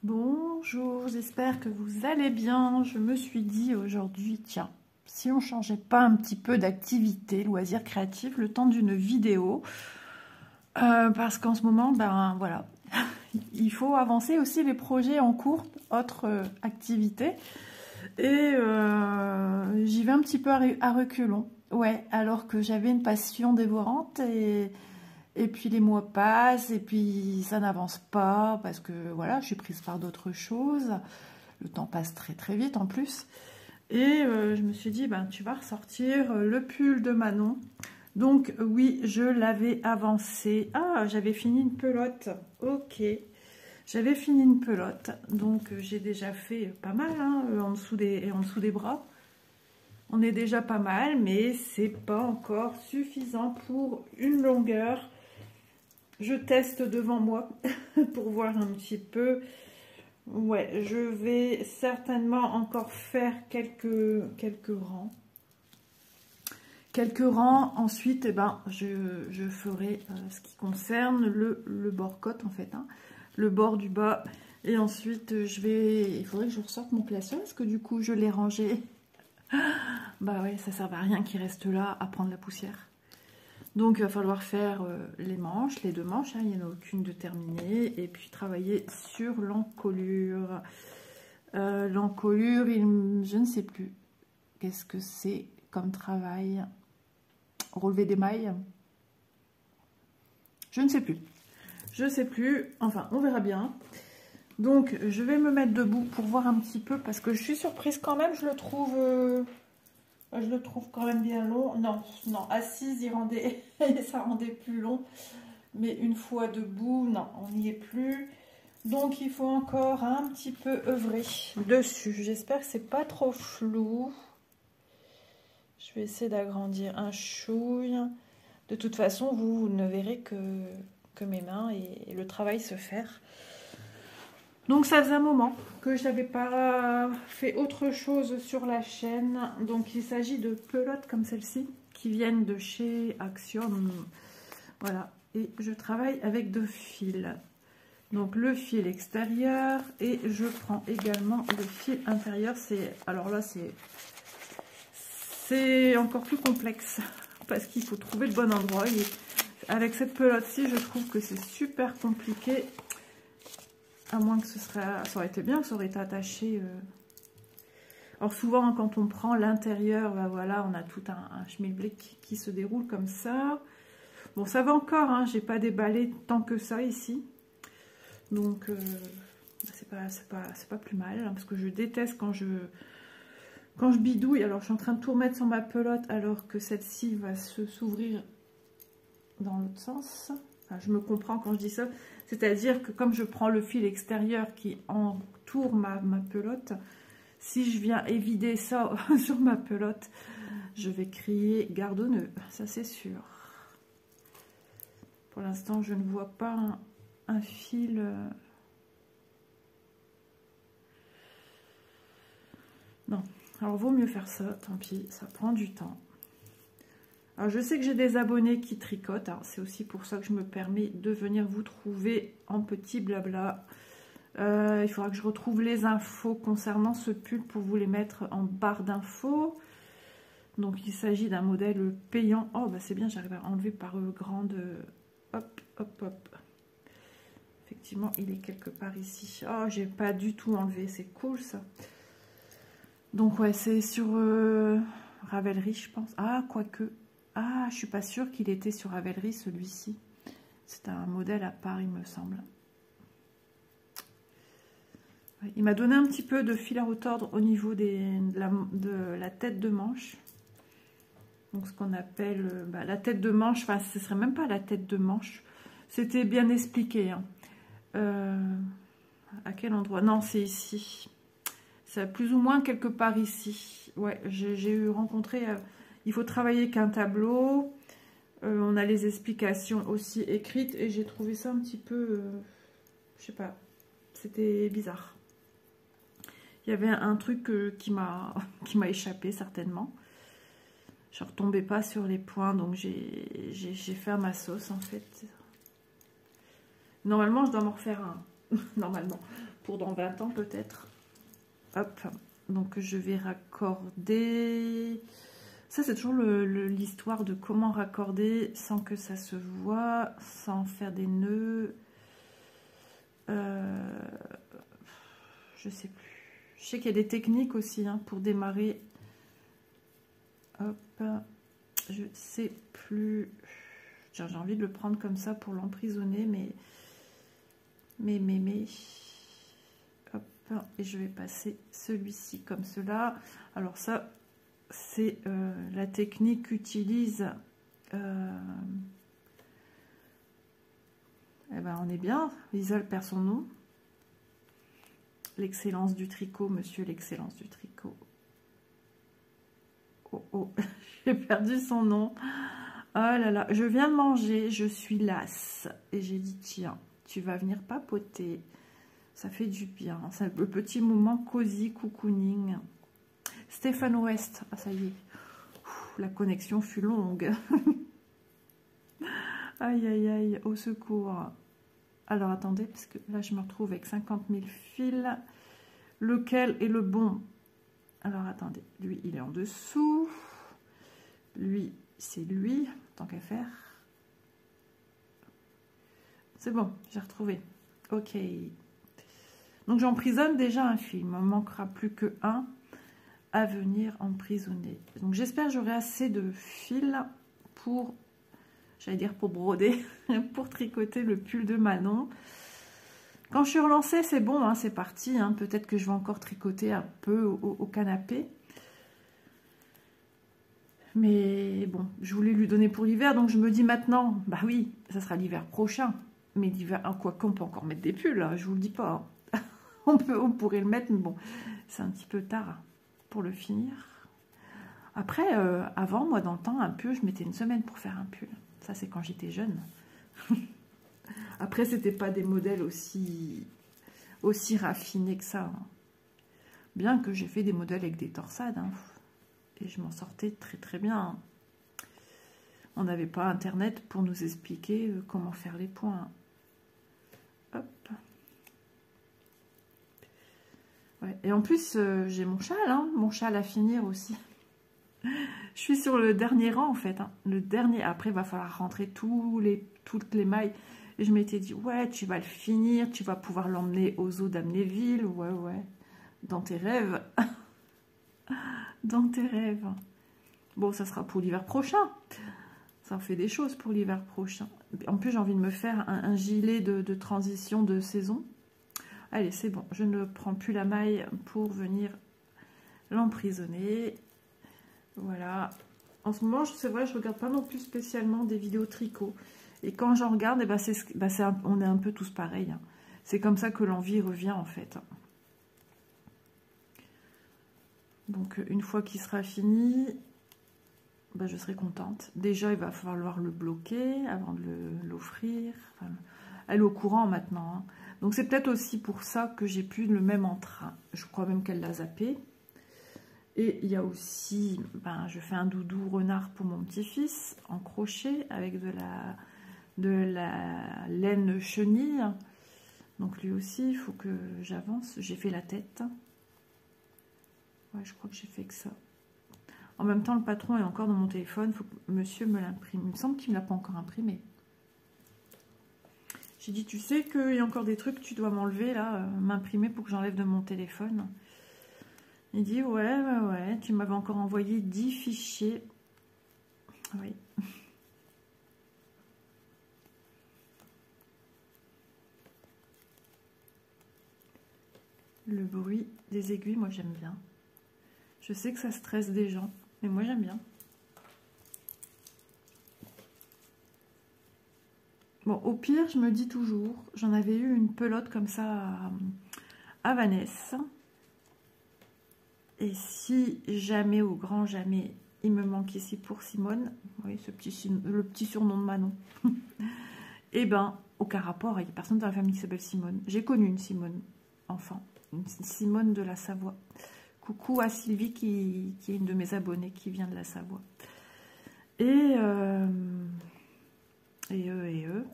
Bonjour, j'espère que vous allez bien. Je me suis dit aujourd'hui, tiens, si on changeait pas un petit peu d'activité, loisir créatif, le temps d'une vidéo, parce qu'en ce moment, ben voilà, il faut avancer aussi les projets en cours, autres activités, et j'y vais un petit peu à reculons. Ouais, alors que j'avais une passion dévorante et puis les mois passent et puis ça n'avance pas parce que voilà, je suis prise par d'autres choses. Le temps passe très très vite en plus. Et je me suis dit, ben, tu vas ressortir le pull de Manon. Donc oui, je l'avais avancé. Ah, j'avais fini une pelote. Ok. J'avais fini une pelote. Donc j'ai déjà fait pas mal hein, en dessous des bras. On est déjà pas mal, mais c'est pas encore suffisant pour une longueur. Je teste devant moi pour voir un petit peu. Ouais, je vais certainement encore faire quelques rangs. Quelques rangs. Ensuite, eh ben, je ferai ce qui concerne le bord côte en fait. Hein, le bord du bas. Et ensuite, il faudrait que je ressorte mon classeur parce que du coup, je l'ai rangé. Bah ouais, ça sert à rien qu'il reste là à prendre la poussière. Donc il va falloir faire les manches, les deux manches, hein, il n'y en a aucune de terminée, et puis travailler sur l'encolure. L'encolure, je ne sais plus qu'est-ce que c'est comme travail. Relever des mailles. Je ne sais plus. Je ne sais plus, enfin on verra bien. Donc je vais me mettre debout pour voir un petit peu, parce que je suis surprise quand même, je le trouve quand même bien long. Non, non, assise, ça rendait plus long. Mais une fois debout, non, on n'y est plus. Donc, il faut encore un petit peu œuvrer dessus. J'espère que c'est pas trop flou. Je vais essayer d'agrandir un chouille. De toute façon, vous ne verrez que mes mains et le travail se faire. Donc ça faisait un moment que je n'avais pas fait autre chose sur la chaîne. Donc il s'agit de pelotes comme celle-ci qui viennent de chez Axiom. Voilà, et je travaille avec deux fils. Donc le fil extérieur et je prends également le fil intérieur. Alors là c'est encore plus complexe parce qu'il faut trouver le bon endroit. Et avec cette pelote-ci, je trouve que c'est super compliqué. À moins que ça aurait été bien, que ça aurait été attaché. Alors souvent, quand on prend l'intérieur, ben voilà, on a tout un schmilblick qui se déroule comme ça. Bon, ça va encore, hein, j'ai pas déballé tant que ça ici. Donc, c'est pas plus mal, hein, parce que je déteste quand je bidouille. Alors, je suis en train de tout remettre sur ma pelote, alors que celle-ci va s'ouvrir dans l'autre sens. Enfin, je me comprends quand je dis ça. C'est-à-dire que comme je prends le fil extérieur qui entoure ma pelote, si je viens évider ça sur ma pelote, je vais crier gardonneux, ça c'est sûr. Pour l'instant, je ne vois pas un fil. Non, alors vaut mieux faire ça, tant pis, ça prend du temps. Alors, je sais que j'ai des abonnés qui tricotent, c'est aussi pour ça que je me permets de venir vous trouver en petit blabla. Il faudra que je retrouve les infos concernant ce pull pour vous les mettre en barre d'infos. Donc il s'agit d'un modèle payant. Oh bah c'est bien, j'arrive à enlever par grande. Hop, hop, hop. Effectivement, il est quelque part ici. Oh, j'ai pas du tout enlevé, c'est cool ça. Donc ouais, c'est sur Ravelry, je pense. Ah, quoique. Ah, je suis pas sûre qu'il était sur Ravelry, celui-ci. C'est un modèle à part, il me semble. Ouais, il m'a donné un petit peu de fil à retordre au niveau de la tête de manche. Donc, ce qu'on appelle la tête de manche. Enfin, ce serait même pas la tête de manche. C'était bien expliqué. Hein. À quel endroit? Non, c'est ici. C'est plus ou moins quelque part ici. Ouais, j'ai eu rencontré... il faut travailler qu'un tableau. On a les explications aussi écrites. Et j'ai trouvé ça un petit peu... je sais pas. C'était bizarre. Il y avait un truc qui m'a échappé certainement. Je ne retombais pas sur les points. Donc j'ai fait à ma sauce en fait. Normalement, je dois m'en refaire un. Normalement. pour dans 20 ans peut-être. Hop, donc je vais raccorder. Ça, c'est toujours l'histoire de comment raccorder sans que ça se voit, sans faire des nœuds. Je sais plus. Je sais qu'il y a des techniques aussi hein, pour démarrer. Hop, je sais plus. J'ai envie de le prendre comme ça pour l'emprisonner, mais. Hop, et je vais passer celui-ci comme cela. Alors ça, c'est la technique qu'utilise. Eh ben, on est bien. Lisa perd son nom. L'excellence du tricot, monsieur l'excellence du tricot. Oh, oh, j'ai perdu son nom. Oh là là, je viens de manger, je suis lasse. Et j'ai dit, tiens, tu vas venir papoter. Ça fait du bien. C'est le petit moment cosy, cocooning. Stéphane Ouest. Ah, ça y est. Ouh, la connexion fut longue. Aïe, aïe, aïe, au secours. Alors, attendez, parce que là, je me retrouve avec 50 000 fils. Lequel est le bon? Alors, attendez. Lui, il est en dessous. Lui, c'est lui. Tant qu'à faire. C'est bon, j'ai retrouvé. Ok. Donc, j'emprisonne déjà un fil. Il ne me manquera plus que un à venir emprisonner. Donc, j'espère que j'aurai assez de fils pour... J'allais dire pour broder, pour tricoter le pull de Manon. Quand je suis relancée, c'est bon, hein, c'est parti. Hein. Peut-être que je vais encore tricoter un peu au canapé. Mais bon, je voulais lui donner pour l'hiver, donc je me dis maintenant, bah oui, ça sera l'hiver prochain. Mais l'hiver, quoi qu'on peut encore mettre des pulls, hein, je vous le dis pas. Hein. on pourrait le mettre, mais bon, c'est un petit peu tard pour le finir. Après, avant, moi, dans le temps, un pull, je mettais une semaine pour faire un pull. Ça, c'est quand j'étais jeune. Après, c'était pas des modèles aussi raffinés que ça. Hein. Bien que j'ai fait des modèles avec des torsades. Hein. Et je m'en sortais très très bien. Hein. On n'avait pas Internet pour nous expliquer comment faire les points. Hop. Ouais. Et en plus, j'ai mon châle à finir aussi. Je suis sur le dernier rang en fait, hein. Le dernier. Après, il va falloir rentrer toutes les mailles. Et je m'étais dit, ouais, tu vas le finir, tu vas pouvoir l'emmener aux eaux d'Amnéville. Ouais, ouais. Dans tes rêves. Dans tes rêves. Bon, ça sera pour l'hiver prochain. Ça en fait des choses pour l'hiver prochain. En plus, j'ai envie de me faire un gilet de transition de saison. Allez, c'est bon. Je ne prends plus la maille pour venir l'emprisonner. Voilà. En ce moment, c'est vrai, je regarde pas non plus spécialement des vidéos tricot. Et quand j'en regarde, eh ben on est un peu tous pareils. Hein. C'est comme ça que l'envie revient en fait. Donc une fois qu'il sera fini, ben, je serai contente. Déjà, il va falloir le bloquer avant de l'offrir. Enfin, elle est au courant maintenant. Hein. Donc c'est peut-être aussi pour ça que j'ai plus le même entrain. Je crois même qu'elle l'a zappé. Et il y a aussi, ben, je fais un doudou renard pour mon petit-fils en crochet avec de la laine chenille. Donc lui aussi, il faut que j'avance. J'ai fait la tête. Ouais, je crois que j'ai fait que ça. En même temps, le patron est encore dans mon téléphone. Il faut que monsieur me l'imprime. Il me semble qu'il ne me l'a pas encore imprimé. J'ai dit, tu sais qu'il y a encore des trucs que tu dois m'enlever, là, m'imprimer pour que j'enlève de mon téléphone. Il dit, ouais, tu m'avais encore envoyé 10 fichiers. Oui. Le bruit des aiguilles, moi j'aime bien. Je sais que ça stresse des gens, mais moi j'aime bien. Bon, au pire, je me dis toujours, j'en avais eu une pelote comme ça à Vanessa. Et si jamais, au grand jamais, il me manque ici pour Simone, oui, le petit surnom de Manon, eh ben, aucun rapport, il n'y a personne dans la famille qui s'appelle Simone. J'ai connu une Simone, enfant, une Simone de la Savoie. Coucou à Sylvie qui est une de mes abonnées qui vient de la Savoie. Et eux.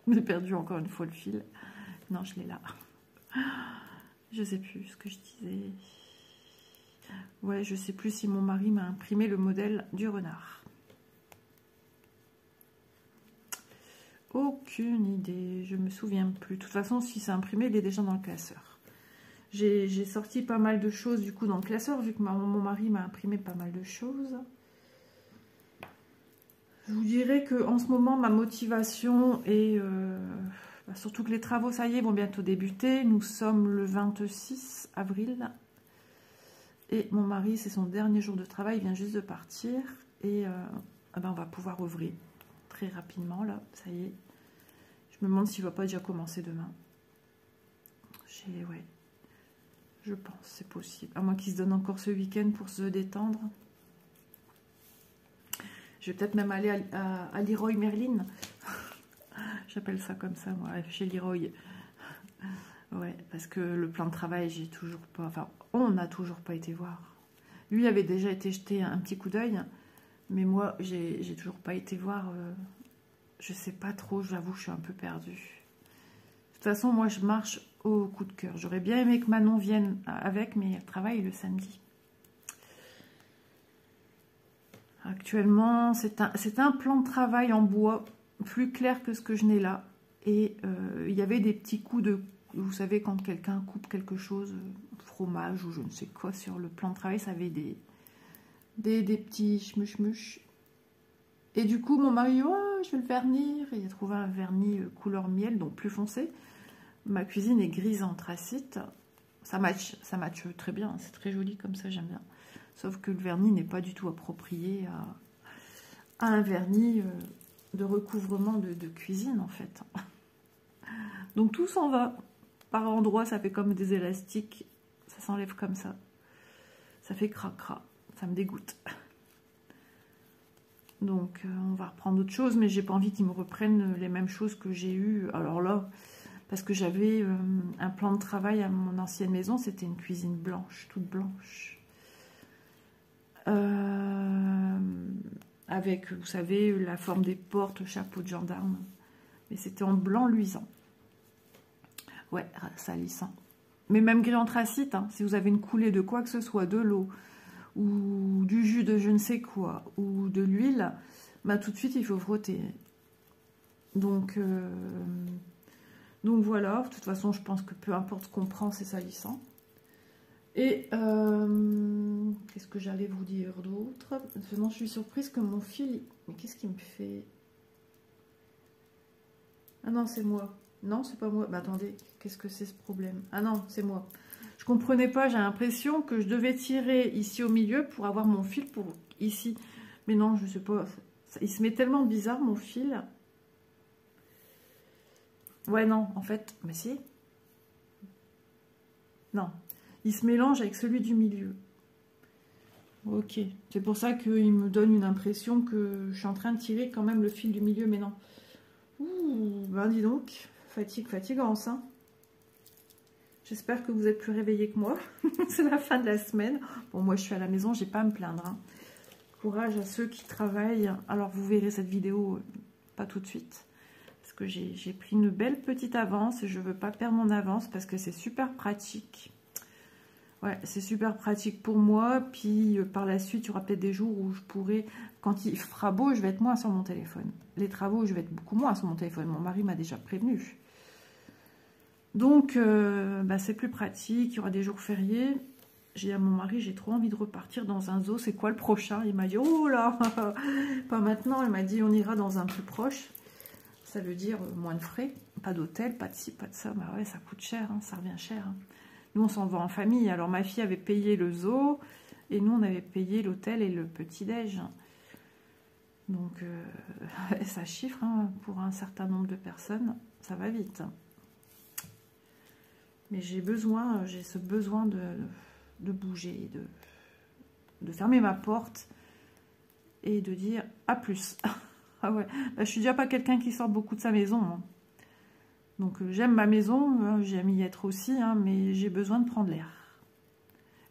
J'ai perdu encore une fois le fil. Non, je l'ai là. Je sais plus ce que je disais. Ouais, je sais plus si mon mari m'a imprimé le modèle du renard. Aucune idée, je me souviens plus. De toute façon, si c'est imprimé, il est déjà dans le classeur. J'ai sorti pas mal de choses du coup dans le classeur, vu que mon mari m'a imprimé pas mal de choses. Je vous dirais que en ce moment, ma motivation est... surtout que les travaux, ça y est, vont bientôt débuter. Nous sommes le 26 avril. Et mon mari, c'est son dernier jour de travail, il vient juste de partir. Et on va pouvoir ouvrir très rapidement, là, ça y est. Je me demande s'il ne va pas déjà commencer demain. Ouais, je pense, c'est possible. À moins qu'il se donne encore ce week-end pour se détendre. Je vais peut-être même aller à Leroy Merlin. J'appelle ça comme ça, moi, chez Leroy. Ouais, parce que le plan de travail, j'ai toujours pas... Enfin, on n'a toujours pas été voir. Lui avait déjà été jeté un petit coup d'œil, mais moi, j'ai toujours pas été voir. Je sais pas trop, j'avoue, je suis un peu perdue. De toute façon, moi, je marche au coup de cœur. J'aurais bien aimé que Manon vienne avec, mais elle travaille le samedi. Actuellement, c'est un plan de travail en bois plus clair que ce que je n'ai là. Et il y avait des petits coups de... Vous savez, quand quelqu'un coupe quelque chose, fromage ou je ne sais quoi, sur le plan de travail, ça avait des petits schmuch-schmuch. Et du coup, mon mari, oh, je vais le vernir. Et il a trouvé un vernis couleur miel, donc plus foncé. Ma cuisine est grise anthracite. Ça match très bien, c'est très joli comme ça, j'aime bien. Sauf que le vernis n'est pas du tout approprié à un vernis de recouvrement de cuisine, en fait. Donc tout s'en va. Par endroits, ça fait comme des élastiques. Ça s'enlève comme ça. Ça fait cracra. Ça me dégoûte. Donc on va reprendre autre chose, mais j'ai pas envie qu'ils me reprennent les mêmes choses que j'ai eues. Alors là, parce que j'avais un plan de travail à mon ancienne maison, c'était une cuisine blanche, toute blanche. Avec, vous savez, la forme des portes, chapeau de gendarme. Mais c'était en blanc luisant. Ouais, salissant. Mais même gris anthracite, hein, si vous avez une coulée de quoi que ce soit, de l'eau, ou du jus de je ne sais quoi, ou de l'huile, bah, tout de suite, il faut frotter. Donc voilà, de toute façon, je pense que peu importe ce qu'on prend, c'est salissant. Et qu'est-ce que j'allais vous dire d'autre? Non, je suis surprise que mon fil... Mais qu'est-ce qu'il me fait? Ah non, c'est moi. Non, c'est pas moi. Bah attendez, qu'est-ce que c'est ce problème? Ah non, c'est moi. Je comprenais pas, j'ai l'impression que je devais tirer ici au milieu pour avoir mon fil pour ici. Mais non, je sais pas. Il se met tellement bizarre mon fil. Ouais, non, en fait, mais si. Non, il se mélange avec celui du milieu. Ok, c'est pour ça qu'il me donne une impression que je suis en train de tirer quand même le fil du milieu, mais non. Ouh, ben dis donc, fatigance, hein. J'espère que vous êtes plus réveillés que moi. C'est la fin de la semaine. Bon, moi je suis à la maison, j'ai pas à me plaindre, hein. Courage à ceux qui travaillent. Alors vous verrez cette vidéo pas tout de suite. Parce que j'ai pris une belle petite avance et je veux pas perdre mon avance parce que c'est super pratique. Ouais, c'est super pratique pour moi. Puis par la suite, il y aura peut-être des jours où je pourrai, quand il fera beau, je vais être moins sur mon téléphone. Les travaux, je vais être beaucoup moins sur mon téléphone. Mon mari m'a déjà prévenu. Donc, c'est plus pratique. Il y aura des jours fériés. J'ai dit à mon mari, j'ai trop envie de repartir dans un zoo. C'est quoi le prochain? Il m'a dit, oh là, pas maintenant. Il m'a dit, on ira dans un plus proche. Ça veut dire moins de frais. Pas d'hôtel, pas de ci, pas de ça. Bah ouais, ça coûte cher, hein, ça revient cher, hein. Nous, on s'en va en famille. Alors, ma fille avait payé le zoo et nous, on avait payé l'hôtel et le petit-déj. Donc, ça chiffre, hein, pour un certain nombre de personnes. Ça va vite. Mais j'ai ce besoin de bouger, de fermer ma porte et de dire à plus. Ah ouais, bah, je suis déjà pas quelqu'un qui sort beaucoup de sa maison, hein. Donc j'aime ma maison, j'aime y être aussi, hein, mais j'ai besoin de prendre l'air.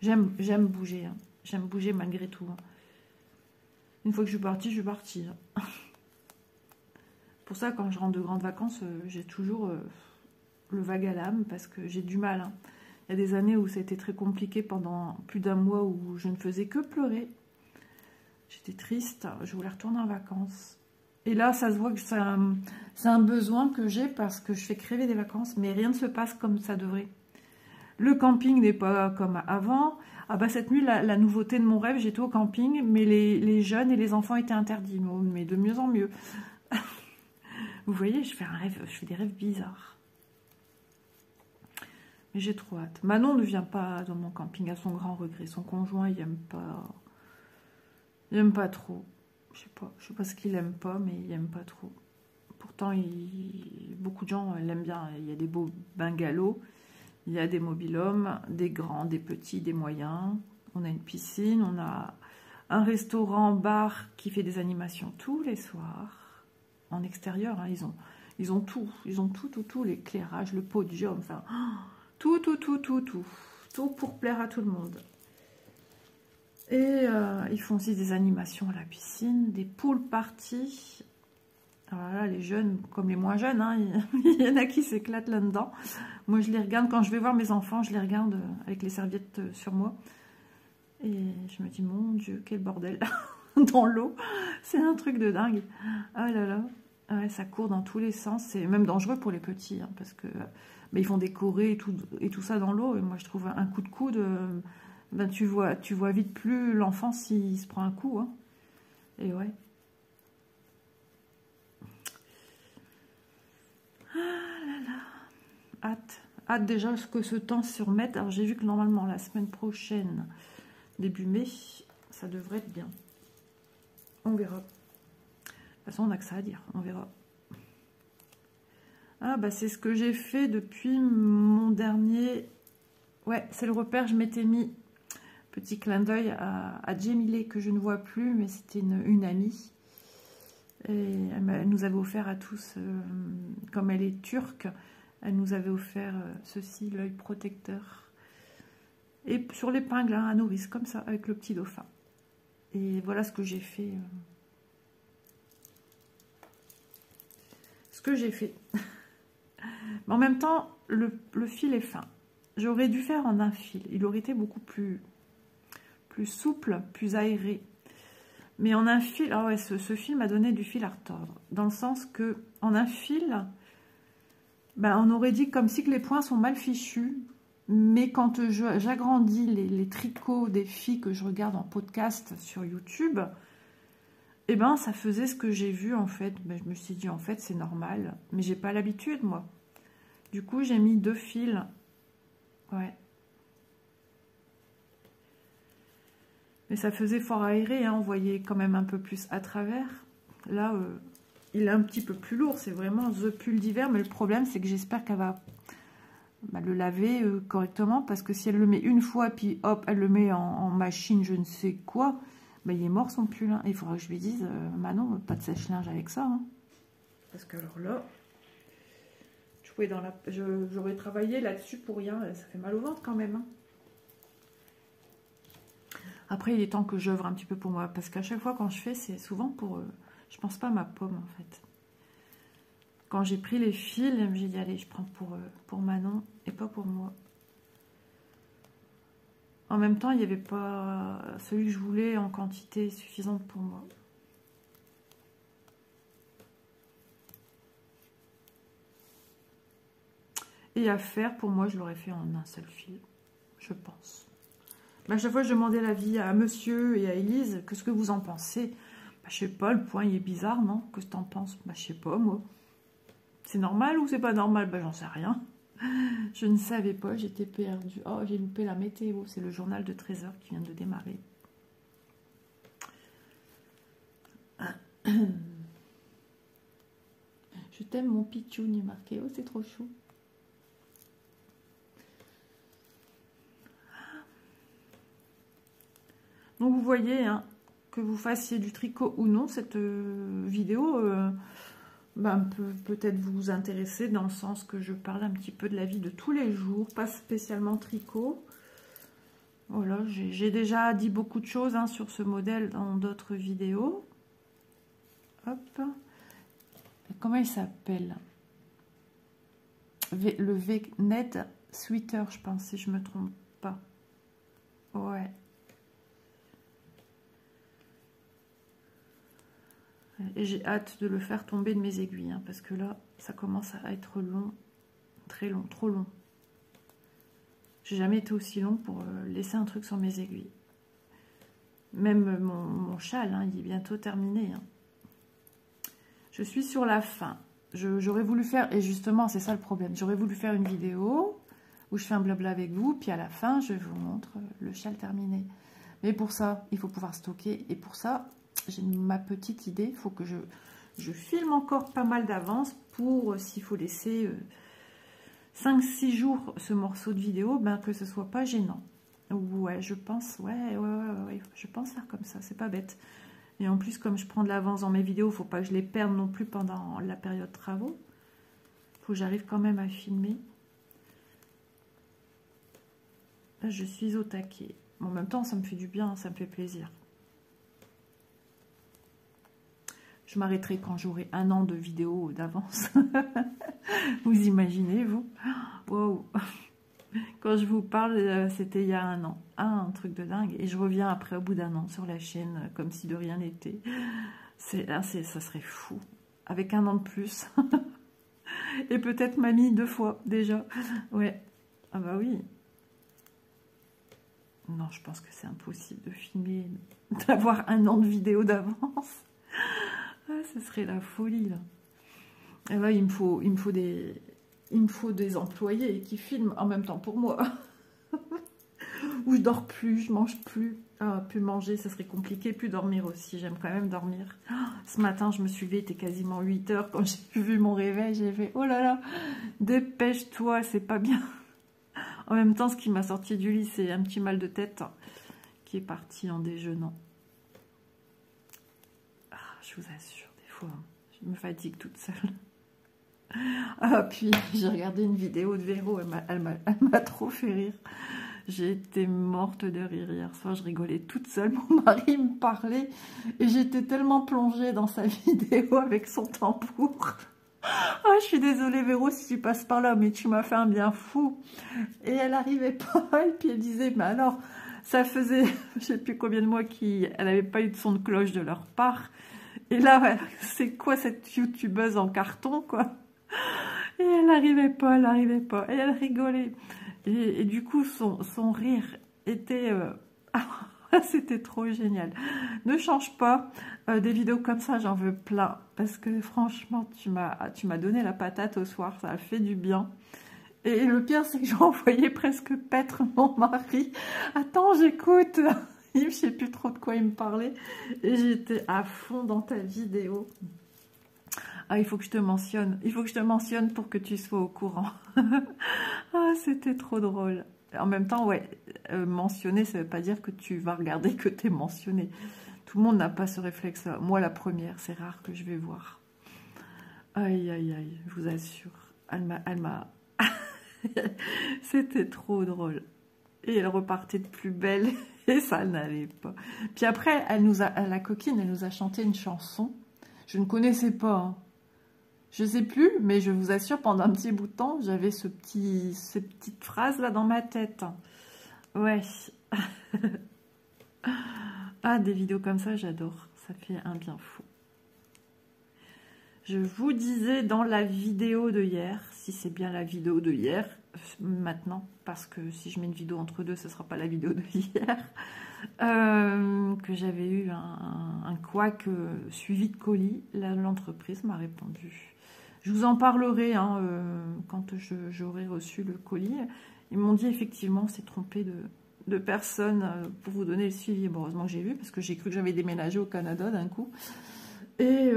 J'aime bouger, hein. J'aime bouger malgré tout, hein. Une fois que je suis partie, hein. Pour ça, quand je rentre de grandes vacances, j'ai toujours le vague à l'âme, parce que j'ai du mal. Hein. Il y a des années où ça a été très compliqué pendant plus d'un mois où je ne faisais que pleurer. J'étais triste, je voulais retourner en vacances. Et là, ça se voit que c'est un besoin que j'ai parce que je fais crever des vacances, mais rien ne se passe comme ça devrait. Le camping n'est pas comme avant. Ah bah cette nuit, la nouveauté de mon rêve, j'étais au camping, mais les jeunes et les enfants étaient interdits, mais de mieux en mieux. Vous voyez, je fais des rêves bizarres. Mais j'ai trop hâte. Manon ne vient pas dans mon camping à son grand regret. Son conjoint, il aime pas. Il aime pas trop. Je sais pas ce qu'il aime pas, mais il aime pas trop. Pourtant, beaucoup de gens l'aiment bien. Il y a des beaux bungalows, il y a des mobil-homes, des grands, des petits, des moyens. On a une piscine, on a un restaurant-bar qui fait des animations tous les soirs. En extérieur, hein, ils ont tout. Ils ont tout, l'éclairage, le podium, enfin, tout pour plaire à tout le monde. Et ils font aussi des animations à la piscine, des pool parties. Alors là, les jeunes, comme les moins jeunes, hein, il y en a qui s'éclatent là-dedans. Moi, je les regarde, quand je vais voir mes enfants, je les regarde avec les serviettes sur moi. Et je me dis, mon Dieu, quel bordel dans l'eau. C'est un truc de dingue. Ah là là, ouais, ça court dans tous les sens. C'est même dangereux pour les petits, hein, parce que ils font des chorés et tout ça dans l'eau. Et moi, je trouve un coup de coude... Ben, tu vois vite plus l'enfant s'il se prend un coup. Hein. Et ouais. Ah là là. Hâte déjà que ce temps se remette. Alors j'ai vu que normalement la semaine prochaine, début mai, ça devrait être bien. On verra. De toute façon, on n'a que ça à dire. On verra. Ah bah c'est ce que j'ai fait depuis mon dernier... Ouais, c'est le repère, je m'étais mis... Petit clin d'œil à Jemile que je ne vois plus, mais c'était une amie. Et elle nous avait offert à tous, comme elle est turque, elle nous avait offert ceci, l'œil protecteur. Et sur l'épingle, hein, à nourrice, comme ça, avec le petit dauphin. Et voilà ce que j'ai fait. Ce que j'ai fait. Mais en même temps, le fil est fin. J'aurais dû faire en un fil. Il aurait été beaucoup plus souple, plus aéré. Mais en un fil, ah ouais, ce fil m'a donné du fil à retordre. Dans le sens que, en un fil, ben, on aurait dit comme si que les points sont mal fichus. Mais quand j'agrandis les tricots des filles que je regarde en podcast sur YouTube, eh ben, ça faisait ce que j'ai vu en fait. Ben, je me suis dit, en fait, c'est normal. Mais j'ai pas l'habitude, moi. Du coup, j'ai mis 2 fils. Ouais. Mais ça faisait fort aéré, hein, on voyait quand même un peu plus à travers. Là, il est un petit peu plus lourd, c'est vraiment The Pull d'hiver. Mais le problème, c'est que j'espère qu'elle va le laver correctement. Parce que si elle le met une fois, puis hop, elle le met en machine, je ne sais quoi, ben, il est mort son pull. Hein. Il faudra que je lui dise, Manon, pas de sèche-linge avec ça. Hein. Parce que alors là, j'aurais travaillé là-dessus pour rien. Ça fait mal au ventre quand même. Hein. Après, il est temps que j'œuvre un petit peu pour moi. Parce qu'à chaque fois, quand je fais, c'est souvent pour... je pense pas à ma pomme, en fait. Quand j'ai pris les fils, j'ai dit, allez, je prends pour Manon et pas pour moi. En même temps, il n'y avait pas celui que je voulais en quantité suffisante pour moi. Et à faire, pour moi, je l'aurais fait en un seul fil. Je pense. À chaque fois, je demandais l'avis à monsieur et à Élise. Qu'est-ce que vous en pensez? Bah, je sais pas, le point il est bizarre, non? Qu'est-ce que tu en penses? Bah, je sais pas, moi. C'est normal ou c'est pas normal? Bah, j'en sais rien. Je ne savais pas, j'étais perdue. Oh, j'ai loupé la météo. C'est le journal de 13 h qui vient de démarrer. Je t'aime, mon pitchoun, il est marqué. Oh, c'est trop chou. Donc vous voyez, hein, que vous fassiez du tricot ou non, cette vidéo peut peut-être vous intéresser dans le sens que je parle un petit peu de la vie de tous les jours, pas spécialement tricot. Voilà, j'ai déjà dit beaucoup de choses hein, sur ce modèle dans d'autres vidéos. Hop. Et comment il s'appelle? Le V-Ned Sweeter, je pense, si je me trompe pas. Ouais. Et j'ai hâte de le faire tomber de mes aiguilles, hein, parce que là, ça commence à être long, très long, trop long. J'ai jamais été aussi long pour laisser un truc sur mes aiguilles. Même mon châle, hein, il est bientôt terminé. Hein. Je suis sur la fin. J'aurais voulu faire, et justement, c'est ça le problème, j'aurais voulu faire une vidéo où je fais un blabla avec vous, puis à la fin, je vous montre le châle terminé. Mais pour ça, il faut pouvoir stocker, et pour ça, j'ai ma petite idée, il faut que je filme encore pas mal d'avance pour, s'il faut laisser 5-6 jours ce morceau de vidéo, ben, que ce soit pas gênant. Ouais, je pense, ouais, je pense faire comme ça, c'est pas bête. Et en plus, comme je prends de l'avance dans mes vidéos, faut pas que je les perde non plus pendant la période travaux. Faut que j'arrive quand même à filmer. Là, je suis au taquet. En même temps, ça me fait du bien, ça me fait plaisir. Je m'arrêterai quand j'aurai 1 an de vidéos d'avance. Vous imaginez, vous? Wow. Quand je vous parle, c'était il y a 1 an. Un truc de dingue. Et je reviens après, au bout d'1 an, sur la chaîne, comme si de rien n'était. Ça serait fou. Avec 1 an de plus. Et peut-être mamie 2 fois, déjà. Ouais. Ah bah oui. Non, je pense que c'est impossible de filmer, d'avoir 1 an de vidéo d'avance. Ah, ce serait la folie, là. Et là, il me faut des employés qui filment en même temps pour moi. Où je dors plus, je mange plus. Ah, plus manger, ça serait compliqué. Plus dormir aussi, j'aime quand même dormir. Ce matin, je me suis levée, il était quasiment 8 h. Quand j'ai vu mon réveil, j'ai fait, oh là là, dépêche-toi, c'est pas bien. En même temps, ce qui m'a sorti du lit, c'est un petit mal de tête qui est parti en déjeunant. Ah, je vous assure, des fois, je me fatigue toute seule. Ah, puis j'ai regardé une vidéo de Véro, elle m'a trop fait rire. J'ai été morte de rire hier soir, je rigolais toute seule, mon mari me parlait et j'étais tellement plongée dans sa vidéo avec son tambour. Ah, je suis désolée Véro si tu passes par là, mais tu m'as fait un bien fou. Et elle n'arrivait pas, et puis elle disait, mais alors, ça faisait, je sais plus combien de mois qu'elle n'avait pas eu de son de cloche de leur part. Et là, c'est quoi cette youtubeuse en carton, quoi? Et elle n'arrivait pas, et elle rigolait. Et du coup, son rire était... c'était trop génial. Ne change pas. Des vidéos comme ça, j'en veux plein. Parce que franchement, tu m'as donné la patate au soir. Ça a fait du bien. Et le pire, c'est que j'ai envoyé presque paître mon mari. Attends, j'écoute. Je sais plus trop de quoi il me parlait. Et j'étais à fond dans ta vidéo. Ah, il faut que je te mentionne. Il faut que je te mentionne pour que tu sois au courant. Ah, c'était trop drôle. En même temps, ouais, mentionner, ça ne veut pas dire que tu vas regarder que tu es mentionné. Tout le monde n'a pas ce réflexe-là. Moi, la première, c'est rare que je vais voir. Aïe, aïe, aïe, je vous assure. Elle m'a... C'était trop drôle. Et elle repartait de plus belle et ça n'allait pas. Puis après, la coquine, elle nous a chanté une chanson. Je ne connaissais pas, hein. Je sais plus, mais je vous assure, pendant un petit bout de temps, j'avais ces petites phrases là dans ma tête. Ouais. Ah, des vidéos comme ça, j'adore. Ça fait un bien fou. Je vous disais dans la vidéo de hier, si c'est bien la vidéo de hier, maintenant, parce que si je mets une vidéo entre deux, ce ne sera pas la vidéo de hier, que j'avais eu un couac suivi de colis. L'entreprise m'a répondu. Je vous en parlerai hein, quand j'aurai reçu le colis. Ils m'ont dit effectivement, c'est trompé de personnes pour vous donner le suivi. Bon, heureusement que j'ai vu, parce que j'ai cru que j'avais déménagé au Canada d'un coup. Et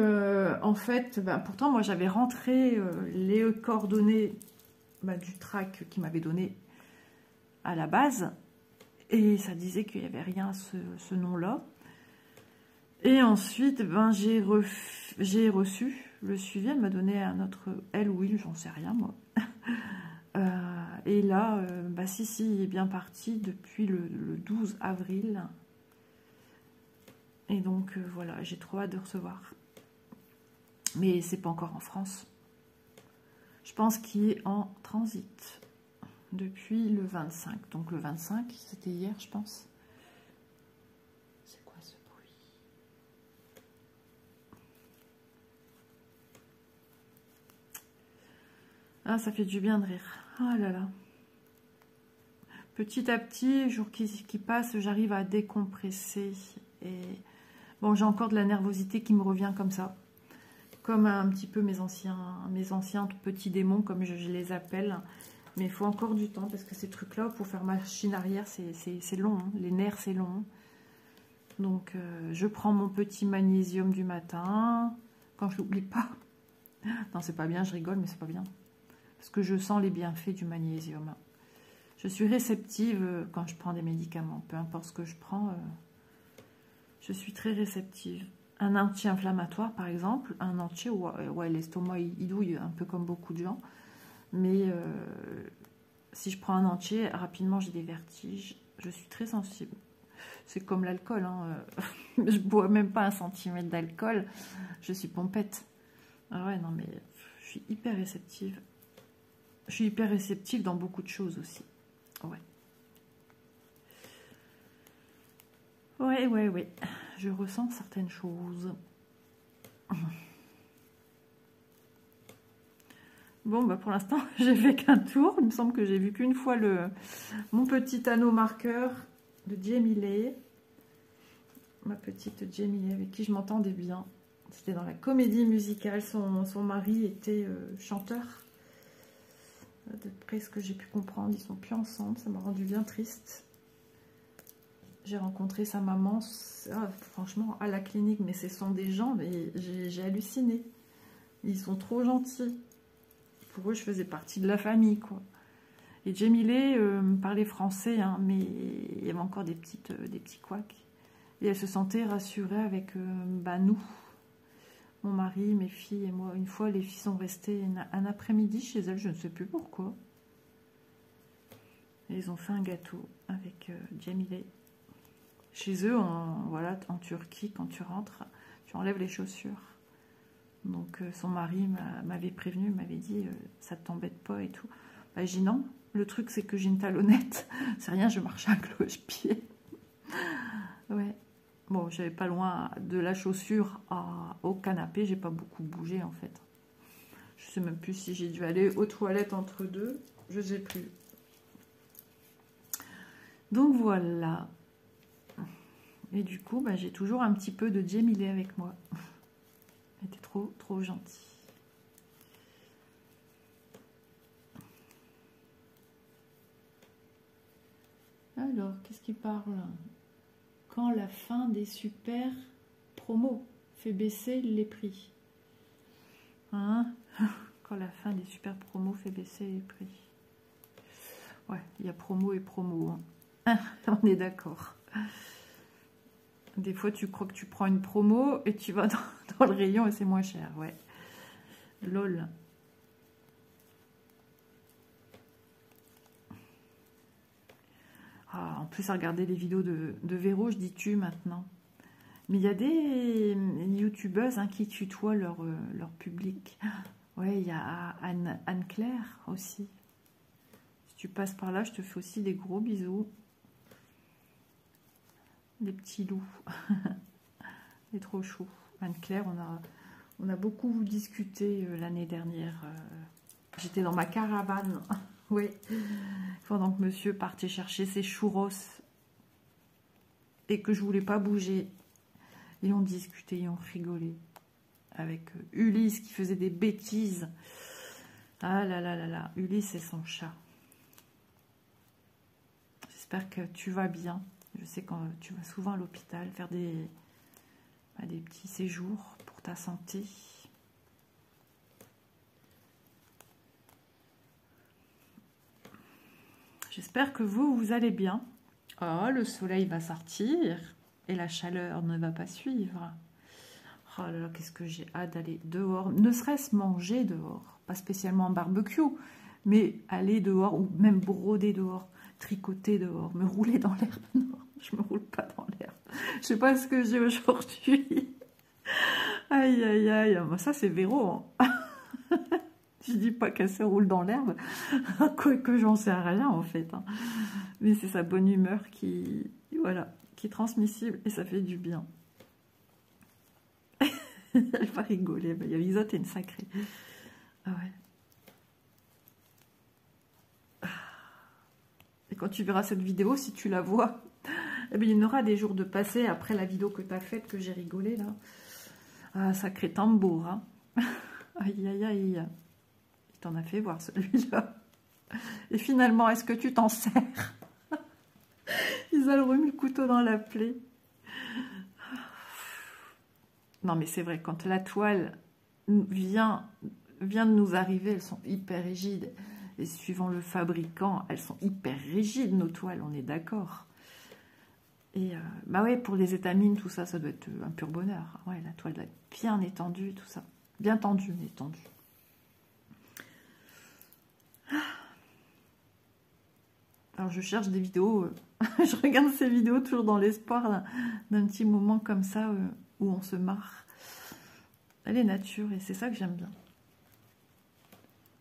en fait, ben, pourtant, moi, j'avais rentré les coordonnées du track qu'ils m'avaient donné à la base. Et ça disait qu'il n'y avait rien à ce nom-là. Et ensuite, ben, j'ai reçu le suivi. Elle m'a donné un autre... Elle ou il, j'en sais rien, moi. Et là, bah, si, il est bien parti depuis le 12 avril. Et donc, voilà, j'ai trop hâte de recevoir. Mais c'est pas encore en France. Je pense qu'il est en transit depuis le 25. Donc le 25, c'était hier, je pense. C'est quoi ce bruit? Ah, ça fait du bien de rire. Oh là là. Petit à petit, jour qui passe, j'arrive à décompresser. Et bon, j'ai encore de la nervosité qui me revient comme ça. Comme un petit peu mes anciens petits démons, comme je les appelle. Mais il faut encore du temps, parce que ces trucs-là, pour faire machine arrière, c'est long. Hein. Les nerfs, c'est long. Donc, je prends mon petit magnésium du matin, quand je l'oublie pas. Non, c'est pas bien, je rigole, mais c'est pas bien. Parce que je sens les bienfaits du magnésium. Je suis réceptive quand je prends des médicaments. Peu importe ce que je prends, je suis très réceptive. Un anti-inflammatoire, par exemple, un anti, ouais, l'estomac, il douille, un peu comme beaucoup de gens. Mais si je prends un entier, rapidement, j'ai des vertiges. Je suis très sensible. C'est comme l'alcool. Hein. Je bois même pas 1 centimètre d'alcool. Je suis pompette. Ah ouais, non, mais je suis hyper réceptive. Je suis hyper réceptive dans beaucoup de choses aussi. Ouais. Ouais. Je ressens certaines choses. Bon, bah pour l'instant, j'ai fait qu'un tour. Il me semble que j'ai vu qu'une fois mon petit anneau marqueur de Jamie Lee. Ma petite Jamie Lee avec qui je m'entendais bien. C'était dans la comédie musicale. Son mari était chanteur. D'après ce que j'ai pu comprendre, ils sont plus ensemble. Ça m'a rendu bien triste. J'ai rencontré sa maman, franchement, à la clinique. Mais ce sont des gens, j'ai halluciné. Ils sont trop gentils. Pour eux, je faisais partie de la famille, quoi. Et Jamie Lee parlait français, hein, mais il y avait encore des petits couacs. Et elle se sentait rassurée avec nous, mon mari, mes filles et moi. Une fois, les filles sont restées un après-midi chez elles, je ne sais plus pourquoi. Et ils ont fait un gâteau avec Jamie Lee. Chez eux, voilà, en Turquie, quand tu rentres, tu enlèves les chaussures. Donc son mari m'avait prévenu, m'avait dit ça ne t'embête pas et tout. Bah, j'ai dit non, le truc c'est que j'ai une talonnette, c'est rien, je marche à cloche-pied. Ouais. Bon, j'avais pas loin de la chaussure au canapé, j'ai pas beaucoup bougé en fait. Je sais même plus si j'ai dû aller aux toilettes entre deux, je sais plus. Donc voilà. Et du coup, bah, j'ai toujours un petit peu de Jamie Lee avec moi. Elle était trop gentille. Alors, qu'est-ce qu'il parle? Quand la fin des super promos fait baisser les prix. Hein? Quand la fin des super promos fait baisser les prix. Ouais, il y a promo et promo. Hein. On est d'accord. Des fois, tu crois que tu prends une promo et tu vas dans le rayon et c'est moins cher. Ouais. Lol. Ah, en plus, à regarder les vidéos de Véro, je dis tu maintenant. Mais il y a des youtubeuses qui tutoient leur public. Ouais, il y a Anne-Claire aussi. Si tu passes par là, je te fais aussi des gros bisous. Des petits loups. Il est trop chaud. Anne-Claire, on a beaucoup discuté l'année dernière. J'étais dans ma caravane. Oui. Pendant que monsieur partait chercher ses churros. Et que je voulais pas bouger. Ils ont discuté, ils ont rigolé. Avec Ulysse qui faisait des bêtises. Ah là là là là. Ulysse et son chat. J'espère que tu vas bien. Je sais que tu vas souvent à l'hôpital faire des petits séjours pour ta santé. J'espère que vous allez bien. Oh, le soleil va sortir et la chaleur ne va pas suivre. Oh là là, qu'est-ce que j'ai hâte d'aller dehors. Ne serait-ce manger dehors. Pas spécialement en barbecue, mais aller dehors ou même broder dehors. Tricoter dehors, me rouler dans l'herbe. Non, je me roule pas dans l'herbe. Je sais pas ce que j'ai aujourd'hui. Aïe, aïe, aïe. Ça, c'est Véro. Hein. Je dis pas qu'elle se roule dans l'herbe, quoique j'en sais rien en fait. Hein. Mais c'est sa bonne humeur qui, voilà, qui est transmissible et ça fait du bien. Elle va rigoler. Il y a Isotte et une sacrée. Ah ouais. Et quand tu verras cette vidéo, si tu la vois, eh bien, il y en aura des jours de passé après la vidéo que tu as faite, que j'ai rigolé là. Ah, sacré tambour. Hein. Aïe, aïe, aïe. Il t'en a fait voir celui-là. Et finalement, est-ce que tu t'en sers? Ils ont remis le couteau dans la plaie. Non, mais c'est vrai, quand la toile vient de nous arriver, elles sont hyper rigides. Et suivant le fabricant, elles sont hyper rigides, nos toiles, on est d'accord. Et bah ouais, pour les étamines, tout ça, ça doit être un pur bonheur. Ouais, la toile doit être bien étendue, tout ça. Bien tendue, mais étendue. Alors, je cherche des vidéos. Je regarde ces vidéos toujours dans l'espoir d'un petit moment comme ça où on se marre. Elle est nature et c'est ça que j'aime bien.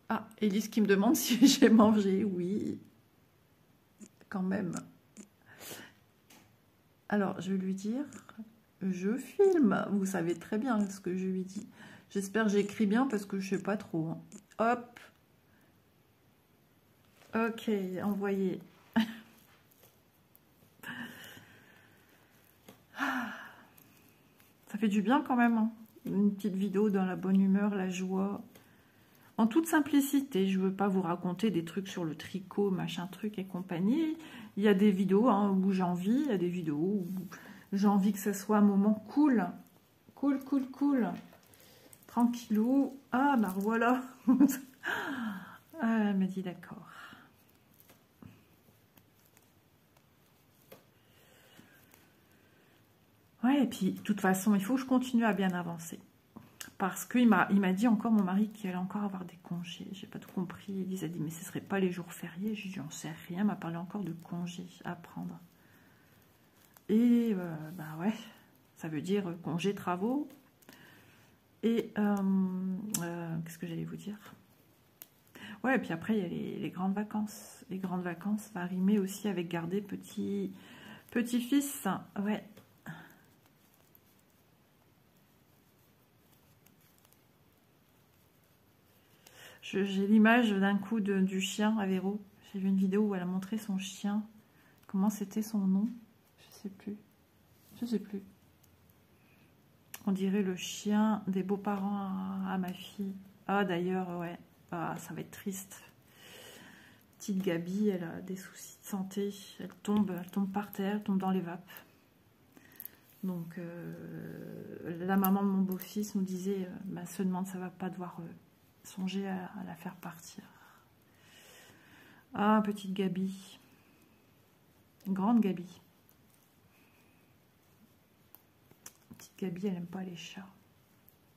Ah, Élise qui me demande si j'ai mangé. Oui, quand même. Alors, je vais lui dire, je filme. Vous savez très bien ce que je lui dis. J'espère que j'écris bien parce que je ne sais pas trop. Hein. Hop. Ok, envoyé. Ça fait du bien quand même. Hein. Une petite vidéo dans la bonne humeur, la joie. En toute simplicité, je ne veux pas vous raconter des trucs sur le tricot, machin truc et compagnie. Il y a des vidéos hein, où j'ai envie, il y a des vidéos où j'ai envie que ce soit un moment cool. Cool, cool, cool. Tranquillou. Ah, bah voilà. Elle me dit d'accord. Ouais, et puis, de toute façon, il faut que je continue à bien avancer. Parce qu'il m'a dit encore, mon mari, qu'il allait encore avoir des congés. J'ai pas tout compris. Elise a dit, mais ce ne serait pas les jours fériés. J'ai dit, j'en sais rien. Elle m'a parlé encore de congés à prendre. Et, bah ouais, ça veut dire congé travaux. Et, qu'est-ce que j'allais vous dire? Ouais, et puis après, il y a les grandes vacances. Les grandes vacances, va rimer aussi avec garder petit-fils. Ouais. J'ai l'image d'un coup du chien à Véro. J'ai vu une vidéo où elle a montré son chien. Comment c'était son nom? Je sais plus. Je sais plus. On dirait le chien des beaux-parents à ma fille. Ah d'ailleurs, ouais. Ah, ça va être triste. Petite Gabi, elle a des soucis de santé. Elle tombe par terre, elle tombe dans les vapes. Donc, la maman de mon beau-fils nous disait, se demande, ça va pas devoir songer à la faire partir. Ah, petite Gabi. Une grande Gabi. Petite Gabi, elle n'aime pas les chats.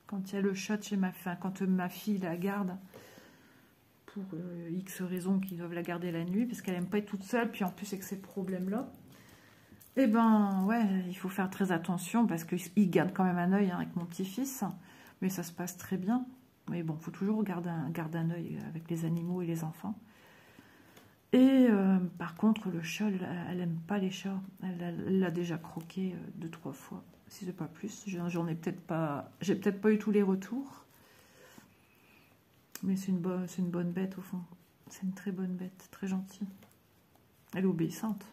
Quand il y a le chat chez quand ma fille la garde, pour X raisons qu'ils doivent la garder la nuit, parce qu'elle n'aime pas être toute seule, puis en plus avec ces problèmes-là, eh ben, ouais, il faut faire très attention, parce qu'il garde quand même un œil hein, avec mon petit-fils, mais ça se passe très bien. Mais bon, il faut toujours garder un œil avec les animaux et les enfants. Et par contre, le chat, elle n'aime pas les chats. Elle l'a déjà croqué 2-3 fois, si c'est pas plus. J'en ai peut-être pas... J'ai peut-être pas eu tous les retours. Mais c'est une bonne bête au fond. C'est une très bonne bête, très gentille. Elle est obéissante.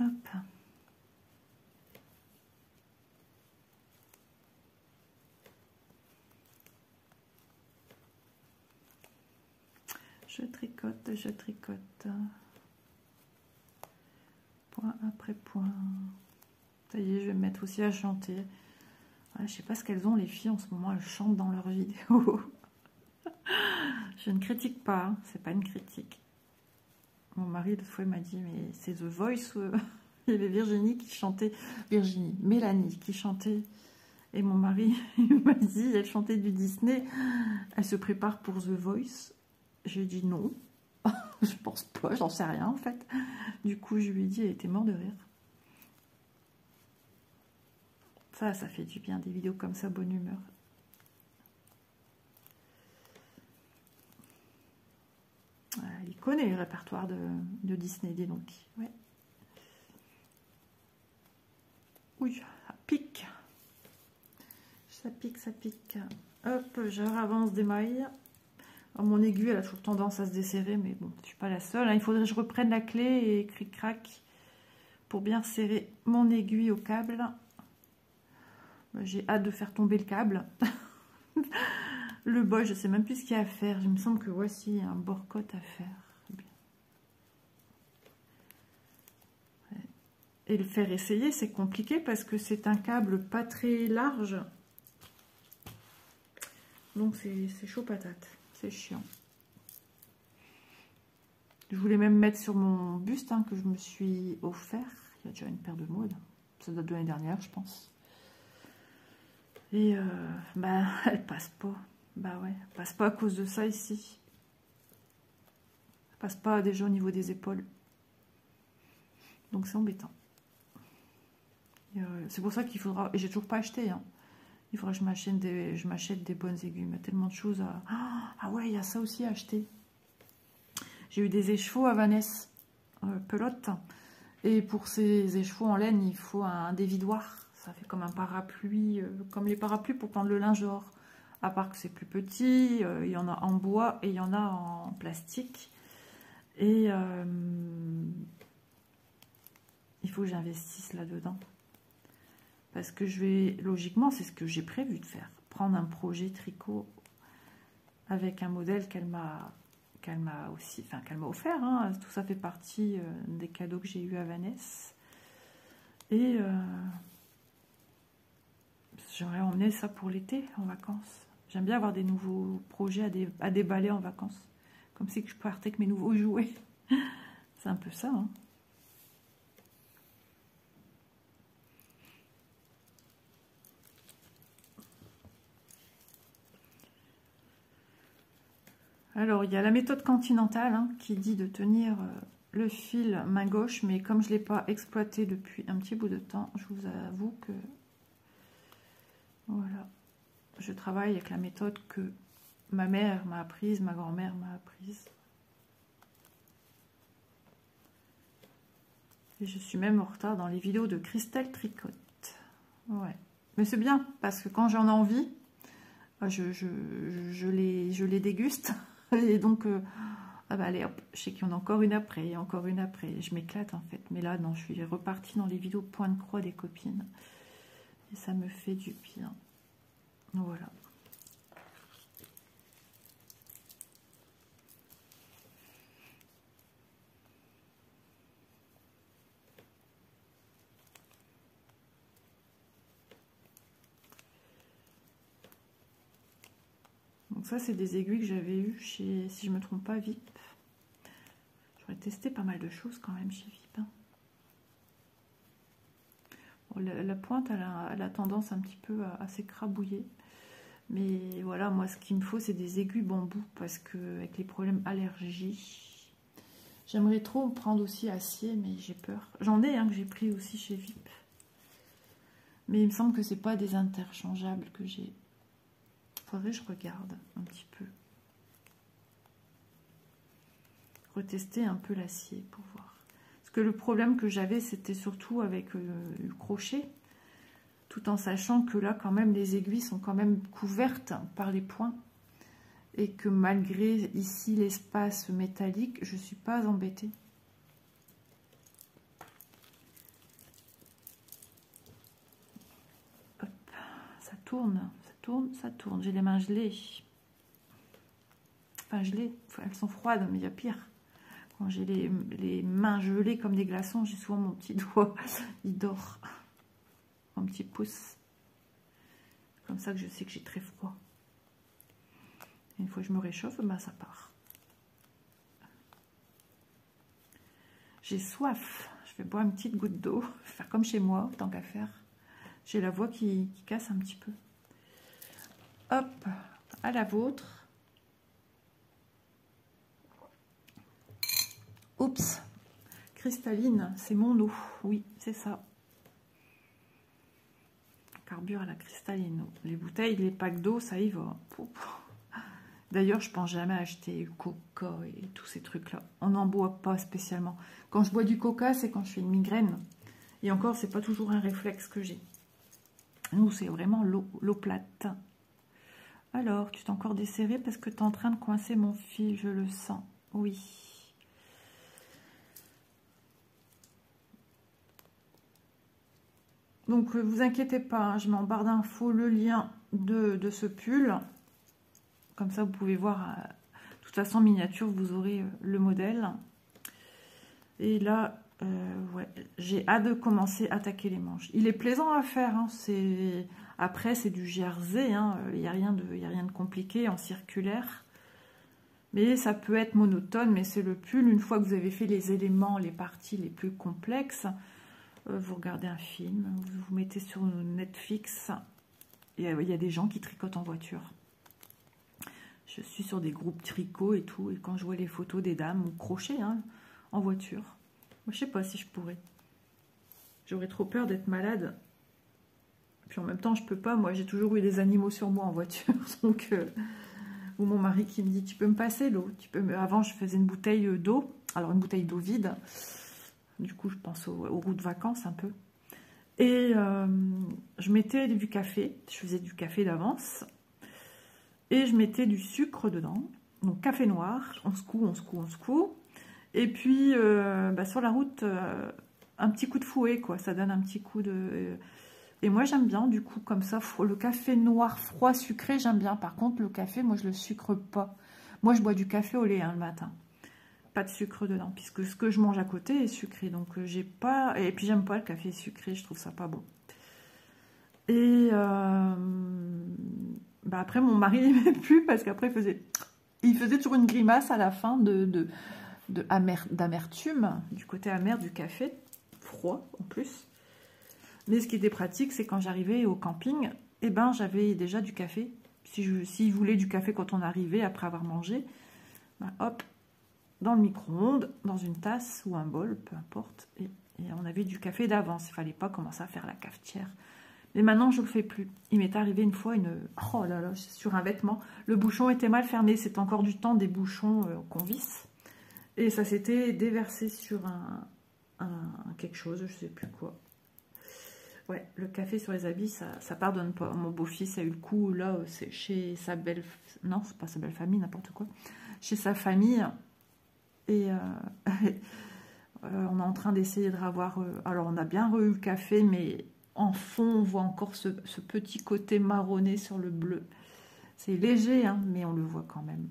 Hop. Je tricote, je tricote. Point après point. Ça y est, je vais me mettre aussi à chanter. Ouais, je sais pas ce qu'elles ont les filles en ce moment, elles chantent dans leurs vidéos. Je ne critique pas, hein, c'est pas une critique. Mon mari, l'autre fois, il m'a dit, mais c'est The Voice. Il y avait Virginie qui chantait, Mélanie qui chantait. Et mon mari, il m'a dit, elle chantait du Disney. Elle se prépare pour The Voice. J'ai dit non. Je pense pas, j'en sais rien en fait. Du coup, je lui ai dit, elle était morte de rire. Ça fait du bien, des vidéos comme ça, bonne humeur. Il connaît le répertoire de Disney, dis donc. Ouais. Oui, ça pique. Ça pique, ça pique. Hop, je ravance des mailles. Alors, mon aiguille, elle a toujours tendance à se desserrer, mais bon, je ne suis pas la seule. Hein. Il faudrait que je reprenne la clé et cric-crac pour bien serrer mon aiguille au câble. J'ai hâte de faire tomber le câble. Le bas, je ne sais même plus ce qu'il y a à faire. Il me semble que voici un bord-côte à faire. Et le faire essayer, c'est compliqué parce que c'est un câble pas très large. Donc c'est chaud patate. C'est chiant. Je voulais même mettre sur mon buste hein, que je me suis offert. Il y a déjà une paire de modes. Ça date de l'année dernière, je pense. Et bah, elle passe pas. Bah ouais, elle passe pas à cause de ça ici. Elle passe pas déjà au niveau des épaules. Donc c'est embêtant. C'est pour ça qu'il faudra... Et j'ai toujours pas acheté. Hein. Il faudra que je m'achète des bonnes aiguilles. Il y a tellement de choses à... Ah ouais, il y a ça aussi à acheter. J'ai eu des écheveaux à Vanessa, pelote. Et pour ces écheveaux en laine, il faut un dévidoir. Ça fait comme un parapluie, comme les parapluies pour prendre le linge dehors. À part que c'est plus petit, il y en a en bois et il y en a en plastique. Et il faut que j'investisse là-dedans. Parce que je vais, logiquement, c'est ce que j'ai prévu de faire. Prendre un projet tricot avec un modèle qu'elle m'a aussi, enfin qu'elle m'a offert. Hein. Tout ça fait partie des cadeaux que j'ai eu à Vanessa. Et j'aimerais emmener ça pour l'été, en vacances. J'aime bien avoir des nouveaux projets à déballer en vacances. Comme si je partais avec mes nouveaux jouets. C'est un peu ça, hein. Alors, il y a la méthode continentale hein, qui dit de tenir le fil main gauche, mais comme je ne l'ai pas exploité depuis un petit bout de temps, je vous avoue que voilà, je travaille avec la méthode que ma mère m'a apprise, ma grand-mère m'a apprise. Et je suis même en retard dans les vidéos de Christelle Tricotte. Ouais, mais c'est bien, parce que quand j'en ai envie, je les déguste. Et donc, ah bah allez hop, je sais qu'il y en a encore une après, et encore une après. Je m'éclate en fait. Mais là, non, je suis repartie dans les vidéos point de croix des copines. Et ça me fait du bien. Voilà. Donc ça, c'est des aiguilles que j'avais eues chez, si je ne me trompe pas, VIP. J'aurais testé pas mal de choses quand même chez VIP. Hein. Bon, la pointe, elle a tendance un petit peu à s'écrabouiller. Mais voilà, moi, ce qu'il me faut, c'est des aiguilles bambou. Parce que avec les problèmes allergie, j'aimerais trop prendre aussi acier, mais j'ai peur. J'en ai, hein, que j'ai pris aussi chez VIP. Mais il me semble que c'est pas des interchangeables que j'ai. Faudrait que je regarde un petit peu. Retester un peu l'acier pour voir. Parce que le problème que j'avais, c'était surtout avec le crochet. Tout en sachant que là, quand même, les aiguilles sont quand même couvertes par les points. Et que malgré ici l'espace métallique, je ne suis pas embêtée. Hop, ça tourne. Ça tourne. J'ai les mains gelées. Enfin, gelées. Elles sont froides, mais il y a pire. Quand j'ai les mains gelées comme des glaçons, j'ai souvent mon petit doigt. Il dort. Mon petit pouce. Comme ça que je sais que j'ai très froid. Et une fois que je me réchauffe, ben ça part. J'ai soif. Je vais boire une petite goutte d'eau. Faire comme chez moi, tant qu'à faire. J'ai la voix qui casse un petit peu. Hop, à la vôtre. Oups, cristalline, c'est mon eau. Oui, c'est ça. carbure à la Cristalino. Les bouteilles, les packs d'eau, ça y va. D'ailleurs, je pense jamais acheter Coca et tous ces trucs-là. On n'en boit pas spécialement. Quand je bois du Coca, c'est quand je fais une migraine. Et encore, c'est pas toujours un réflexe que j'ai. Nous, c'est vraiment l'eau plate. Alors, tu t'es encore desserré parce que tu es en train de coincer mon fil, je le sens. Oui. Donc, vous inquiétez pas, hein, je mets en barre d'infos le lien de ce pull. Comme ça, vous pouvez voir. De toute façon, miniature, vous aurez le modèle. Et là, ouais, j'ai hâte de commencer à attaquer les manches. Il est plaisant à faire. Hein, après, c'est du jersey. Hein, il n'y a rien de compliqué en circulaire. Mais ça peut être monotone, mais c'est le pull. Une fois que vous avez fait les éléments, les parties les plus complexes, vous regardez un film, vous vous mettez sur Netflix. Il y a des gens qui tricotent en voiture. Je suis sur des groupes tricot et tout, et quand je vois les photos des dames ou crochet hein, en voiture, moi, je sais pas si je pourrais. J'aurais trop peur d'être malade. Puis en même temps, je peux pas. Moi, j'ai toujours eu des animaux sur moi en voiture, donc ou mon mari qui me dit tu peux me passer l'eau. Avant, je faisais une bouteille d'eau, alors une bouteille d'eau vide. Du coup, je pense aux routes de vacances un peu. Et je mettais du café. Je faisais du café d'avance. Et je mettais du sucre dedans, donc café noir, on secoue, on secoue, on secoue. Et puis sur la route, un petit coup de fouet, quoi, ça donne un petit coup de... Et moi j'aime bien, du coup, comme ça, le café noir froid sucré, j'aime bien. Par contre, le café, moi je le sucre pas. Moi je bois du café au lait hein, le matin. Pas de sucre dedans, puisque ce que je mange à côté est sucré. Donc j'ai pas... Et puis j'aime pas le café sucré, je trouve ça pas bon. Et... après, mon mari n'aimait plus parce qu'après, il faisait toujours une grimace à la fin d'amertume, du côté amer du café, froid en plus. Mais ce qui était pratique, c'est quand j'arrivais au camping, eh ben, j'avais déjà du café. S'il voulait du café quand on arrivait, après avoir mangé, ben, hop, dans le micro-ondes, dans une tasse ou un bol, peu importe. Et on avait du café d'avance. Il ne fallait pas commencer à faire la cafetière. Mais maintenant, je ne le fais plus. Il m'est arrivé une fois, oh là là, sur un vêtement. Le bouchon était mal fermé. C'est encore du temps des bouchons qu'on visse. Et ça s'était déversé sur quelque chose, je ne sais plus quoi. Ouais, le café sur les habits, ça pardonne pas. Mon beau-fils a eu le coup, là, c'est chez sa belle... Non, c'est pas sa belle famille, n'importe quoi. Chez sa famille. Et on est en train d'essayer de revoir... alors, on a bien eu le café, mais... En fond, on voit encore ce petit côté marronné sur le bleu. C'est léger, hein, mais on le voit quand même.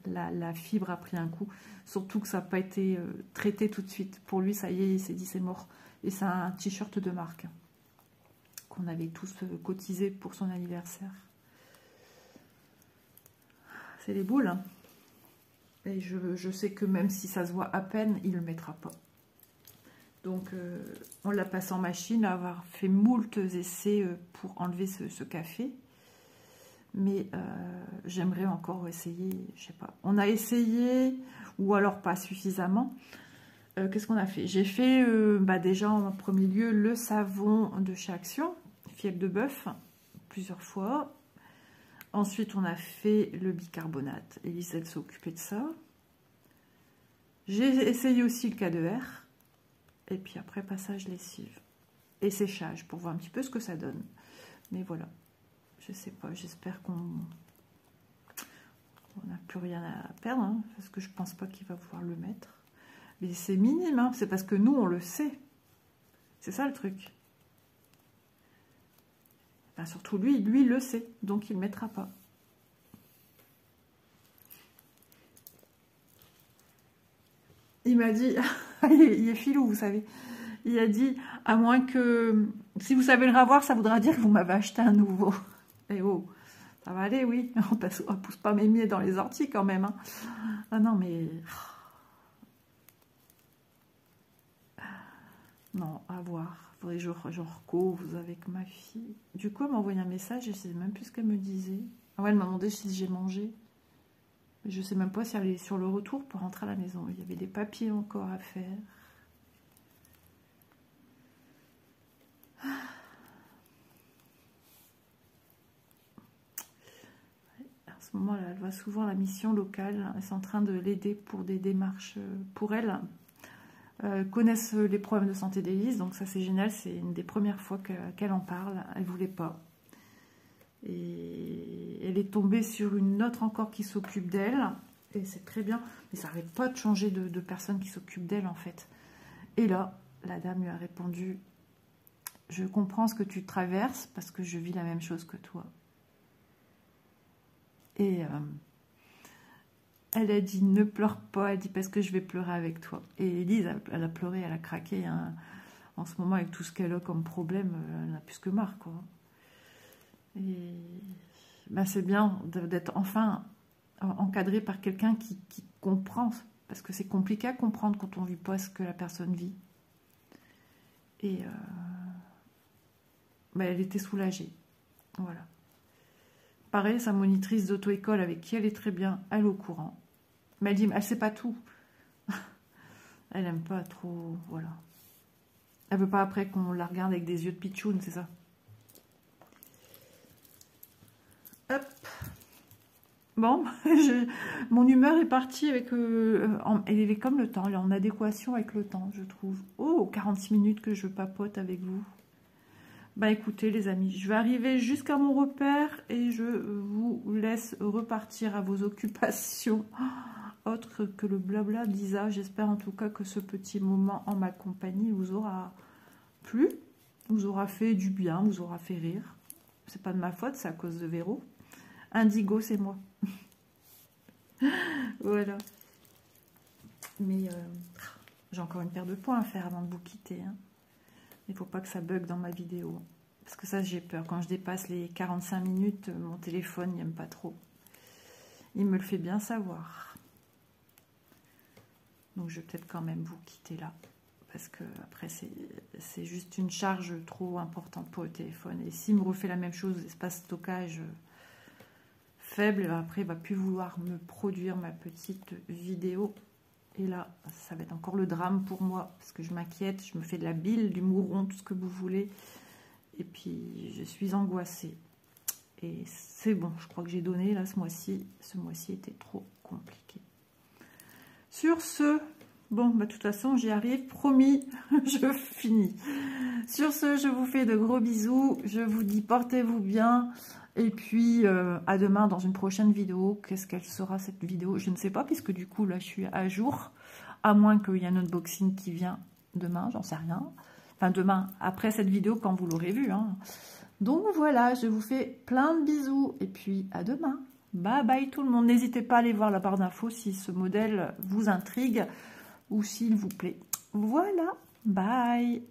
La fibre a pris un coup. Surtout que ça n'a pas été traité tout de suite. Pour lui, ça y est, il s'est dit c'est mort. Et c'est un t-shirt de marque qu'on avait tous cotisé pour son anniversaire. C'est les boules. Hein. Et je sais que même si ça se voit à peine, il ne le mettra pas. Donc, on l'a passé en machine, avoir fait moult essais pour enlever ce café. Mais j'aimerais encore essayer, je sais pas. On a essayé, ou alors pas suffisamment. Qu'est-ce qu'on a fait? J'ai fait déjà en premier lieu le savon de chez Action, fièvre de bœuf, plusieurs fois. Ensuite, on a fait le bicarbonate. Élise, elle s'est occupée de ça. J'ai essayé aussi le K2R. Et puis après, passage lessive. Et séchage, pour voir un petit peu ce que ça donne. Mais voilà. Je sais pas, j'espère qu'on n'a plus rien à perdre. Hein, parce que je pense pas qu'il va pouvoir le mettre. Mais c'est minime, hein, c'est parce que nous, on le sait. C'est ça le truc. Enfin, surtout lui, il le sait. Donc, il ne mettra pas. Il m'a dit, il est filou, vous savez. Il a dit, à moins que, si vous savez le revoir, ça voudra dire que vous m'avez acheté un nouveau. Eh oh, ça va aller, oui. On ne pousse pas mes miets dans les orties quand même. Hein. Ah non, mais... Non, à voir. Faudrait que je recose avec ma fille. Du coup, elle m'a envoyé un message, je ne sais même plus ce qu'elle me disait. Ah ouais, elle m'a demandé si j'ai mangé. Je ne sais même pas si elle est sur le retour pour rentrer à la maison. Il y avait des papiers encore à faire. ce moment, elle va souvent à la mission locale. Elles sont en train de l'aider pour des démarches pour elle. Connaissent les problèmes de santé d'Élise, donc ça c'est génial. C'est une des premières fois qu'elle en parle. Elle ne voulait pas. Et elle est tombée sur une autre encore qui s'occupe d'elle. Et c'est très bien. Mais ça n'arrête pas de changer de personne qui s'occupe d'elle en fait. Et là, la dame lui a répondu: je comprends ce que tu traverses parce que je vis la même chose que toi. Et elle a dit: ne pleure pas. Elle dit: parce que je vais pleurer avec toi. Et Élise, elle a pleuré, elle a craqué. Hein. En ce moment, avec tout ce qu'elle a comme problème, elle n'a plus que marre, quoi. Et ben, c'est bien d'être enfin encadré par quelqu'un qui comprend. Parce que c'est compliqué à comprendre quand on ne vit pas ce que la personne vit. Et ben, elle était soulagée. Voilà. Pareil, sa monitrice d'auto-école avec qui elle est très bien, elle est au courant. Mais elle dit: elle sait pas tout. Elle aime pas trop, voilà. Elle veut pas après qu'on la regarde avec des yeux de pitchoun, c'est ça. Hop. Bon, mon humeur est partie avec... elle est comme le temps, elle est en adéquation avec le temps, je trouve. Oh, 46 minutes que je papote avec vous. Bah écoutez les amis, je vais arriver jusqu'à mon repère et je vous laisse repartir à vos occupations autres que le blabla d'Isa. J'espère en tout cas que ce petit moment en ma compagnie vous aura plu, vous aura fait du bien, vous aura fait rire. C'est pas de ma faute, c'est à cause de Véro. Indigo, c'est moi. Voilà. Mais j'ai encore une paire de points à faire avant de vous quitter, hein. Il ne faut pas que ça bug dans ma vidéo. Parce que ça, j'ai peur. Quand je dépasse les 45 minutes, mon téléphone n'aime pas trop. Il me le fait bien savoir. Donc, je vais peut-être quand même vous quitter là. Parce que après, c'est juste une charge trop importante pour le téléphone. Et s'il me refait la même chose, espace stockage faible, après, il ne va plus vouloir me produire ma petite vidéo. Et là, ça va être encore le drame pour moi, parce que je m'inquiète, je me fais de la bile, du mouron, tout ce que vous voulez. Et puis, je suis angoissée. Et c'est bon, je crois que j'ai donné, là, ce mois-ci. Ce mois-ci était trop compliqué. Sur ce, bon, bah, de toute façon, j'y arrive, promis, je finis. Sur ce, je vous fais de gros bisous. Je vous dis, portez-vous bien. Et puis, à demain dans une prochaine vidéo. Qu'est-ce qu'elle sera cette vidéo? Je ne sais pas, puisque du coup, là, je suis à jour. À moins qu'il y ait un unboxing qui vient demain, j'en sais rien. Enfin, demain, après cette vidéo, quand vous l'aurez vue. Hein. Donc, voilà, je vous fais plein de bisous. Et puis, à demain. Bye bye tout le monde. N'hésitez pas à aller voir la barre d'infos si ce modèle vous intrigue ou s'il vous plaît. Voilà, bye.